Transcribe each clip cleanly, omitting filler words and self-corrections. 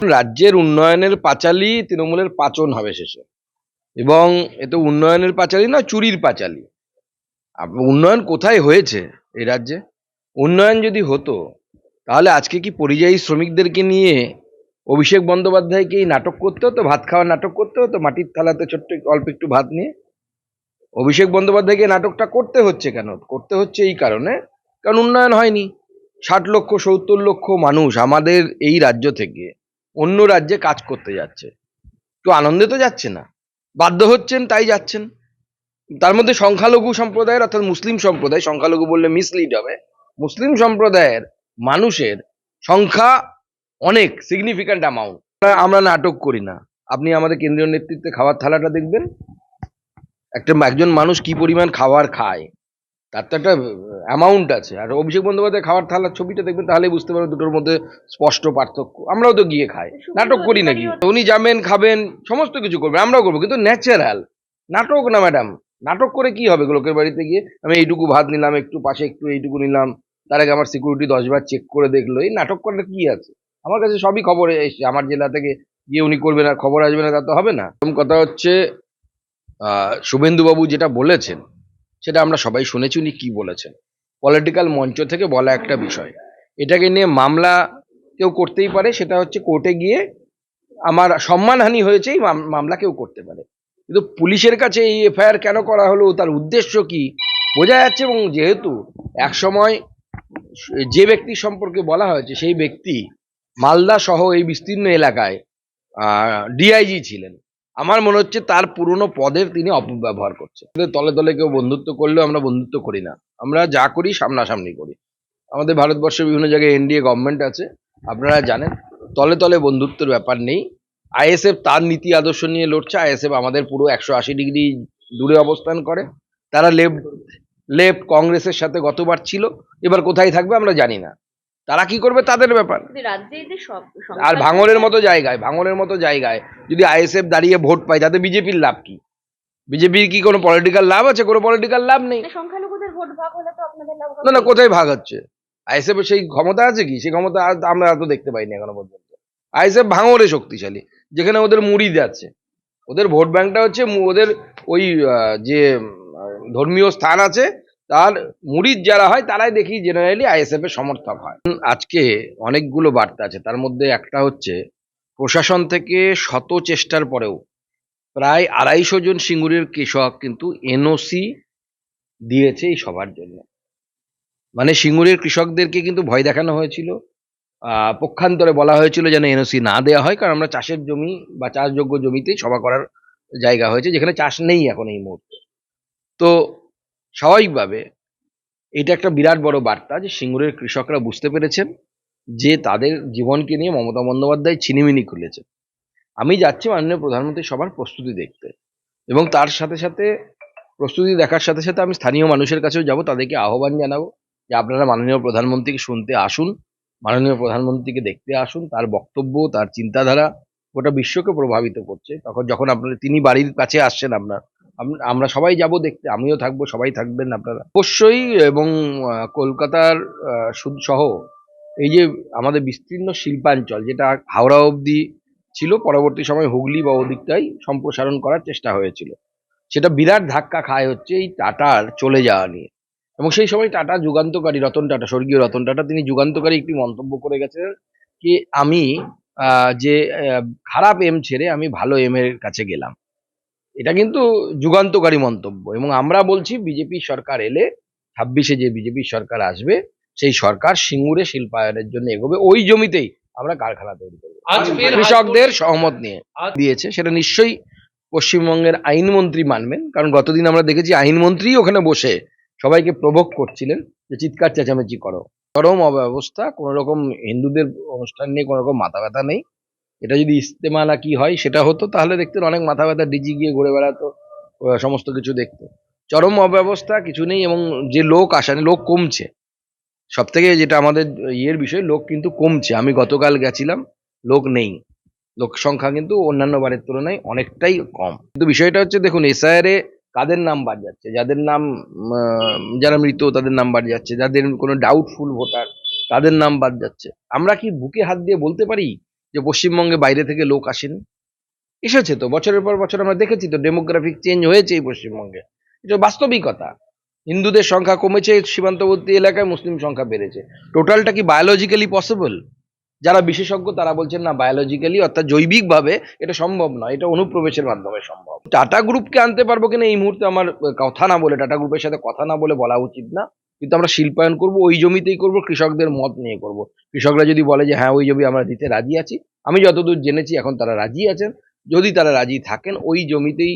রাজ্যের উন্নয়নের পাঁচালী তৃণমূলের পাচন হবে শেষে, এবং এতে উন্নয়নের পাঁচালী না, চুরির পাঁচালী। উন্নয়ন কোথায় হয়েছে এই রাজ্যে? উন্নয়ন যদি হতো তাহলে আজকে কি পরিযায়ী শ্রমিকদেরকে নিয়ে অভিষেক বন্দ্যোপাধ্যায়কে এই নাটক করতে হতো, ভাত খাওয়ার নাটক করতে হতো মাটির থালাতে ছোট্ট অল্প একটু ভাত নিয়ে? অভিষেক বন্দ্যোপাধ্যায়কে নাটকটা করতে হচ্ছে কেন? করতে হচ্ছে এই কারণে, কারণ উন্নয়ন হয়নি। 60 লক্ষ 70 লক্ষ মানুষ আমাদের এই রাজ্য থেকে অন্য রাজ্যে কাজ করতে যাচ্ছে, কেউ আনন্দে তো যাচ্ছে না, বাধ্য হচ্ছেন তাই যাচ্ছেন। তার মধ্যে সংখ্যালঘু সম্প্রদায়ের, অর্থাৎ মুসলিম সম্প্রদায়, সংখ্যালঘু বললে মিসলিড হবে, মুসলিম সম্প্রদায়ের মানুষের সংখ্যা অনেক সিগনিফিক্যান্ট অ্যামাউন্ট। আমরা নাটক করি না। আপনি আমাদের কেন্দ্রীয় নেতৃত্বে খাওয়ার থালাটা দেখবেন, একজন মানুষ কি পরিমাণ খাবার খায় তার তো একটা অ্যামাউন্ট আছে। আর অভিষেক বন্দ্যোপাধ্যায় খাওয়ার থালার ছবিটা দেখবেন, তাহলেই বুঝতে পারবেন দুটোর মধ্যে স্পষ্ট পার্থক্য। আমরাও তো গিয়ে খাই, নাটক করি নাকি? উনি যাবেন, খাবেন, সমস্ত কিছু করবেন, আমরাও করবো, কিন্তু ন্যাচারাল। নাটক না ম্যাডাম। নাটক করে কি হবে? লোকের বাড়িতে গিয়ে আমি এইটুকু ভাত নিলাম, একটু পাশে একটু এইটুকু নিলাম, তার আগে আমার সিকিউরিটি 10 বার চেক করে দেখলো, এই নাটক করলে কি আছে? আমার কাছে সবই খবর এসছে, আমার জেলা থেকে গিয়ে উনি করবেন আর খবর আসবে না তা তো হবে না। প্রথম কথা হচ্ছে, শুভেন্দুবাবু যেটা বলেছেন সেটা আমরা সবাই শুনেছি। উনি কি বলেছেন, পলিটিক্যাল মঞ্চ থেকে বলা একটা বিষয়, এটাকে নিয়ে মামলা কেউ করতেই পারে, সেটা হচ্ছে কোর্টে গিয়ে আমার সম্মানহানি হয়েছে এই মামলা কেউ করতে পারে, কিন্তু পুলিশের কাছে এই এফআইআর কেন করা হলো, তার উদ্দেশ্য কি বোঝা যাচ্ছে। এবং যেহেতু একসময় যে ব্যক্তি সম্পর্কে বলা হয়েছে সেই ব্যক্তি মালদা সহ এই বিস্তীর্ণ এলাকায় ডিআইজি ছিলেন, আমার মনে হচ্ছে তার পুরনো পদের তিনি অপব্যবহার করছেন। তলে তলে কেউ বন্ধুত্ব করলেও আমরা বন্ধুত্ব করি না, আমরা যা করি সামনাসামনি করি। আমাদের ভারতবর্ষে বিভিন্ন জায়গায় এনডিএ গভর্নমেন্ট আছে, আপনারা জানেন, তলে তলে বন্ধুত্বের ব্যাপার নেই। আইএসএফ তার নীতি আদর্শ নিয়ে লড়ছে, আইএসএফ আমাদের পুরো 180 ডিগ্রি দূরে অবস্থান করে। তারা লেফট কংগ্রেসের সাথে গতবার ছিল, এবার কোথায় থাকবে আমরা জানি না, তারা কি করবে তাদের ব্যাপার। আর ভাঙনের মতো জায়গায় যদি আইএসএফ দাঁড়িয়ে ভোট পায়, তাতে বিজেপির লাভ কি? বিজেপির কি কোনো পলিটিক্যাল লাভ আছে? কোনো পলিটিক্যাল লাভ নেই। সংখ্যালঘুদের ভোট ভাগ হলে তো আপনাদের লাভ হবে। না, কোথায় ভাগ হচ্ছে? আইএসএফ এর সেই ক্ষমতা আছে কি? সেই ক্ষমতা আমরা তো দেখতে পাইনি এখনো পর্যন্ত। আইএসএফ ভাঙরে শক্তিশালী, যেখানে ওদের মুড়িদ আছে, ওদের ভোট ব্যাংকটা হচ্ছে ওদের ওই যে ধর্মীয় স্থান আছে, তার মুরিদ যারা হয় তারাই দেখি জেনারেলি আইএসএফ এর সমর্থক হয়। আজকে অনেকগুলো বার্তা আছে, তার মধ্যে একটা হচ্ছে প্রশাসন থেকে শত চেষ্টার পরেও প্রায় 250 জন সিঙ্গুরের কৃষক কিন্তু এনওসি দিয়েছে এই সভার জন্য। মানে সিঙ্গুরের কৃষকদেরকে কিন্তু ভয় দেখানো হয়েছিল, পক্ষান্তরে বলা হয়েছিল যেন এনওসি না দেওয়া হয়, কারণ আমরা চাষের জমি বা চাষযোগ্য জমিতেই সভা করার জায়গা হয়েছে, যেখানে চাষ নেই এখন এই মুহূর্তে। তো স্বাভাবিকভাবে এটা একটা বিরাট বড় বার্তা যে সিঙ্গুরের কৃষকরা বুঝতে পেরেছেন যে তাদের জীবনকে নিয়ে মমতা বন্দ্যোপাধ্যায় ছিনিমিনি খুলেছে। আমি যাচ্ছি মাননীয় প্রধানমন্ত্রী সভার প্রস্তুতি দেখতে, এবং তার সাথে সাথে প্রস্তুতি দেখার সাথে সাথে আমি স্থানীয় মানুষের কাছেও যাব, তাদেরকে আহ্বান জানাবো যে আপনারা মাননীয় প্রধানমন্ত্রীকে শুনতে আসুন, মাননীয় প্রধানমন্ত্রীকে দেখতে আসুন। তার বক্তব্য, তার চিন্তাধারা গোটা বিশ্বকে প্রভাবিত করছে। যখন আপনারা তিনি বাড়ির কাছে আসছেন, আমরা সবাই যাব দেখতে, আমিও থাকবো, সবাই থাকবেন আপনারা অবশ্যই। এবং কলকাতার সহ এই যে আমাদের বিস্তীর্ণ শিল্পাঞ্চল, যেটা হাওড়া অবধি ছিল, পরবর্তী সময় হুগলি বা ওদিকটাই সম্প্রসারণ করার চেষ্টা হয়েছিল, সেটা বিরাট ধাক্কা খায় হচ্ছে এই টাটার চলে যাওয়া নিয়ে। এবং সেই সময় টাটা যুগান্তকারী, রতন টাটা, স্বর্গীয় রতন টাটা, তিনি যুগান্তকারী একটি মন্তব্য করে গেছেন কি, আমি যে খারাপ এম ছেড়ে আমি ভালো এম এর কাছে গেলাম। এটা কিন্তু যুগান্তকারী মন্তব্য। এবং আমরা বলছি বিজেপি সরকার এলে, 26-এ যে বিজেপি সরকার আসবে, সেই সরকার সিঙ্গুরে শিল্পায়নের জন্য এগোবে, ওই জমিতেই আমরা কারখানা তৈরি করবো কৃষকদের সহমত নিয়ে দিয়েছে। সেটা নিশ্চয়ই পশ্চিমবঙ্গের আইনমন্ত্রী মানবেন, কারণ গতদিন আমরা দেখেছি আইনমন্ত্রী ওখানে বসে সবাইকে প্রভোগ করছিলেন যে চিৎকার চেঁচামেচি করো। চরম অব্যবস্থা, কোনো রকম হিন্দুদের অনুষ্ঠান নিয়ে কোনো রকম মাথা ব্যথা নেই। এটা যদি ইস্তেমা না কি হয় সেটা হতো, তাহলে দেখতেন অনেক মাথা ব্যথা ডিজি গিয়ে ঘুরে বেড়াতো, সমস্ত কিছু দেখতো। চরম অব্যবস্থা, কিছু নেই। এবং যে লোক আসেনি, লোক কমছে। সব থেকে যেটা আমাদের ইয়ের বিষয়, লোক কিন্তু কমছে। আমি গতকাল গেছিলাম, লোক নেই, লোক সংখ্যা কিন্তু অন্যান্য বারের তুলনায় অনেকটাই কম। কিন্তু বিষয়টা হচ্ছে, দেখুন এসআইআর এ কাদের নাম বাদ যাচ্ছে, যাদের নাম যারা মৃত তাদের নাম বাদ যাচ্ছে, যাদের কোনো ডাউটফুল ভোটার তাদের নাম বাদ যাচ্ছে। আমরা কি বুকে হাত দিয়ে বলতে পারি যে পশ্চিমবঙ্গে বাইরে থেকে লোক আসেনি? এসেছে তো, বছরের পর বছর আমরা দেখেছি তো, ডেমোগ্রাফিক চেঞ্জ হয়েছে এই পশ্চিমবঙ্গে। এটা বাস্তবিকতা। হিন্দুদের সংখ্যা কমেছে সীমান্তবর্তী এলাকায়, মুসলিম সংখ্যা বেড়েছে। টোটালটা কি বায়োলজিক্যালি পসিবল? যারা বিশেষজ্ঞ তারা বলছেন না, বায়োলজিক্যালি অর্থাৎ জৈবিকভাবে এটা সম্ভব নয়, এটা অনুপ্রবেশের মাধ্যমে সম্ভব। টাটা গ্রুপকে আনতে পারবো কিনা এই মুহূর্তে আমার কথা না বলে, টাটা গ্রুপের সাথে কথা না বলে বলা উচিত না। কিন্তু আমরা শিল্পায়ন করব, ওই জমিতেই করব, কৃষকদের মত নিয়ে করব। কৃষকরা যদি বলে যে হ্যাঁ ওই জমি আমরা দিতে রাজি আছি, আমি যতদূর জেনেছি এখন তারা রাজি আছেন, যদি তারা রাজি থাকেন ওই জমিতেই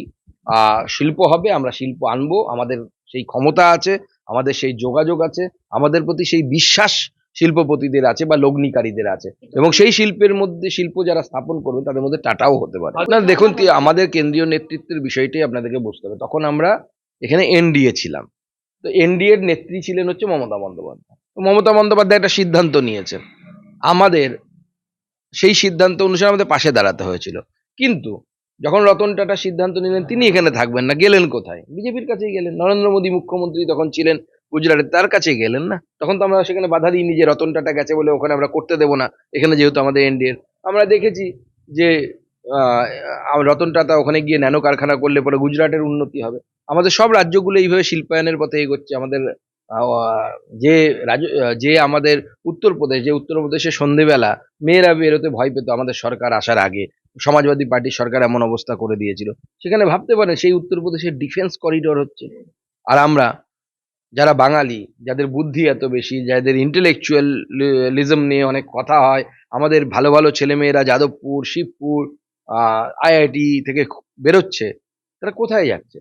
শিল্প হবে, আমরা শিল্প আনবো। আমাদের সেই ক্ষমতা আছে, আমাদের সেই যোগাযোগ আছে, আমাদের প্রতি সেই বিশ্বাস শিল্পপতিদের আছে বা লগ্নিকারীদের আছে, এবং সেই শিল্পের মধ্যে শিল্প যারা স্থাপন করবে তাদের মধ্যে টাটাও হতে পারে। আপনারা দেখুন, আমাদের কেন্দ্রীয় নেতৃত্বের বিষয়টাই আপনাদেরকে বুঝতে হবে। তখন আমরা এখানে এনডিএ ছিলাম, তো এনডিএ এর নেত্রী ছিলেন হচ্ছে মমতা বন্দ্যোপাধ্যায়। তো মমতা বন্দ্যোপাধ্যায় একটা সিদ্ধান্ত নিয়েছেন, আমাদের সেই সিদ্ধান্ত অনুসারে আমাদের পাশে দাঁড়াতে হয়েছিল। কিন্তু যখন রতন টাটা সিদ্ধান্ত নিলেন তিনি এখানে থাকবেন না, গেলেন কোথায়? বিজেপির কাছেই গেলেন। নরেন্দ্র মোদী মুখ্যমন্ত্রী তখন ছিলেন গুজরাটে, তার কাছেই গেলেন না? তখন তো আমরা সেখানে বাধা দিইনি যে রতন টাটা গেছে বলে ওখানে আমরা করতে দেবো না, এখানে যেহেতু আমাদের এনডিএর। আমরা দেখেছি যে রতন টাটা ওখানে গিয়ে ন্যানো কারখানা করলে পরে গুজরাটের উন্নতি হবে। আমাদের সব রাজ্যগুলো এইভাবে শিল্পায়নের পথে এগোচ্ছে। আমাদের আহ, যে যে আমাদের উত্তরপ্রদেশে সন্ধেবেলা মেয়েরা বেরোতে ভয় পেত আমাদের সরকার আসার আগে, সমাজবাদী পার্টির সরকার এমন অবস্থা করে দিয়েছিল। সেখানে ভাবতে পারেন সেই উত্তরপ্রদেশের ডিফেন্স করিডোর হচ্ছে। আর আমরা যারা বাঙালি, যাদের বুদ্ধি এত বেশি, যাদের ইন্টেলেকচুয়ালিজম নিয়ে অনেক কথা হয়, আমাদের ভালো ভালো ছেলেমেয়েরা যাদবপুর, শিবপুর, আইআইটি থেকে বেরোচ্ছে, তারা কোথায় যাচ্ছে?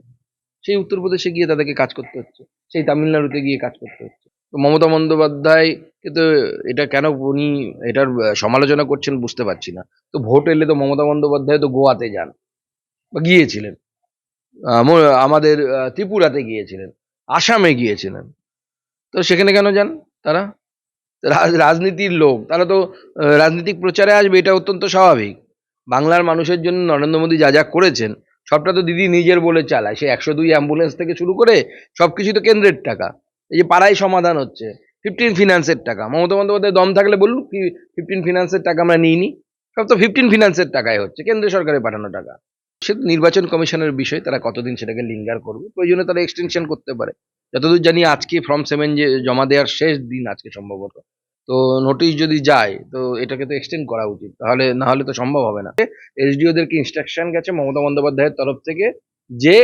সেই উত্তরপ্রদেশে গিয়ে তাদেরকে কাজ করতে হচ্ছে, সেই তামিলনাড়ুতে গিয়ে কাজ করতে হচ্ছে। তো মমতা বন্দ্যোপাধ্যায় কিন্তু এটা কেন উনি এটার সমালোচনা করছেন বুঝতে পারছি না। তো ভোট এলে তো মমতা বন্দ্যোপাধ্যায় তো গোয়াতে যান বা গিয়েছিলেন, আমাদের ত্রিপুরাতে গিয়েছিলেন, আসামে গিয়েছিলেন। তো সেখানে কেন যান তারা? রাজনীতির লোক তারা তো রাজনীতিক প্রচারে আসবে, এটা অত্যন্ত স্বাভাবিক। বাংলার মানুষের জন্য নরেন্দ্র মোদী যা যা করেছেন সবটা তো দিদি নিজের বলে চালায়। সে 102 অ্যাম্বুলেন্স থেকে শুরু করে সবকিছু তো কেন্দ্রের টাকা। এই যে পাড়ায় সমাধান হচ্ছে, 15 ফিনান্সের টাকা। মমতা বন্দ্যোপাধ্যায় দম থাকলে বলুন কি 15 ফিনান্সের টাকা আমরা নিইনি? সব তো 15 ফিনান্সের টাকায় হচ্ছে, কেন্দ্র সরকারের পাঠানো টাকা। সে তো নির্বাচন কমিশনের বিষয়, তারা কতদিন সেটাকে লিঙ্গার করবে, প্রয়োজনে তারা এক্সটেনশন করতে পারে। যতদূর জানি আজকে ফর্ম 7 যে জমা দেওয়ার শেষ দিন আজকে সম্ভবত। তো নোটিশ যদি যায় তো এটাকে তো এক্সটেন্ড করা উচিত, তাহলে না হলে তো সম্ভব হবে না। এসডিওদেরকে ইনস্ট্রাকশন গেছে মমতা বন্দ্যোপাধ্যায়ের তরফ থেকে যে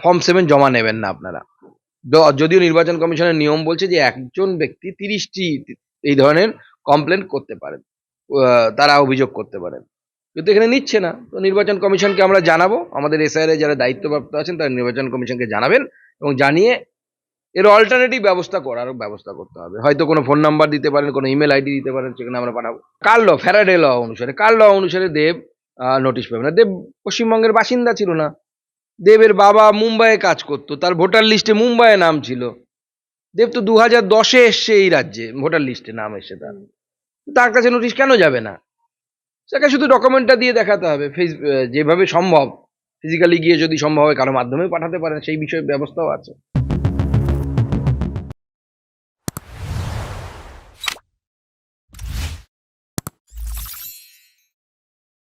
ফর্ম 7 জমা নেবেন না আপনারা। যদিও নির্বাচন কমিশনের নিয়ম বলছে যে একজন ব্যক্তি 30টি এই ধরনের কমপ্লেন করতে পারেন, তারা অভিযোগ করতে পারেন, কিন্তু এখানে নিচ্ছে না। তো নির্বাচন কমিশনকে আমরা জানাবো, আমাদের এসআইআর এ যারা দায়িত্বপ্রাপ্ত আছেন তারা নির্বাচন কমিশনকে জানাবেন, এবং জানিয়ে এর অল্টারনেটিভ ব্যবস্থা করতে হবে। হয়তো কোনো ফোন নাম্বার দিতে পারেন, কোনো ইমেল আইডি দিতে পারেন, সেখানে আমরা পাঠাবো। কার ল অনুসারে দেব নোটিশ পাবে না। দেব পশ্চিমবঙ্গের বাসিন্দা ছিল না, দেবের বাবা মুম্বাইয়ে কাজ করতো, তার ভোটার লিস্টে মুম্বাইয়ে নাম ছিল। দেব তো 2010-এ এসছে এই রাজ্যে, ভোটার লিস্টে নাম এসছে তার। তার কাছে নোটিশ কেন যাবে না? তাকে শুধু ডকুমেন্টটা দিয়ে দেখাতে হবে। যেভাবে সম্ভব ফিজিক্যালি গিয়ে যদি সম্ভব হয় কারো মাধ্যমে পাঠাতে পারেন, সেই বিষয়ে ব্যবস্থাও আছে।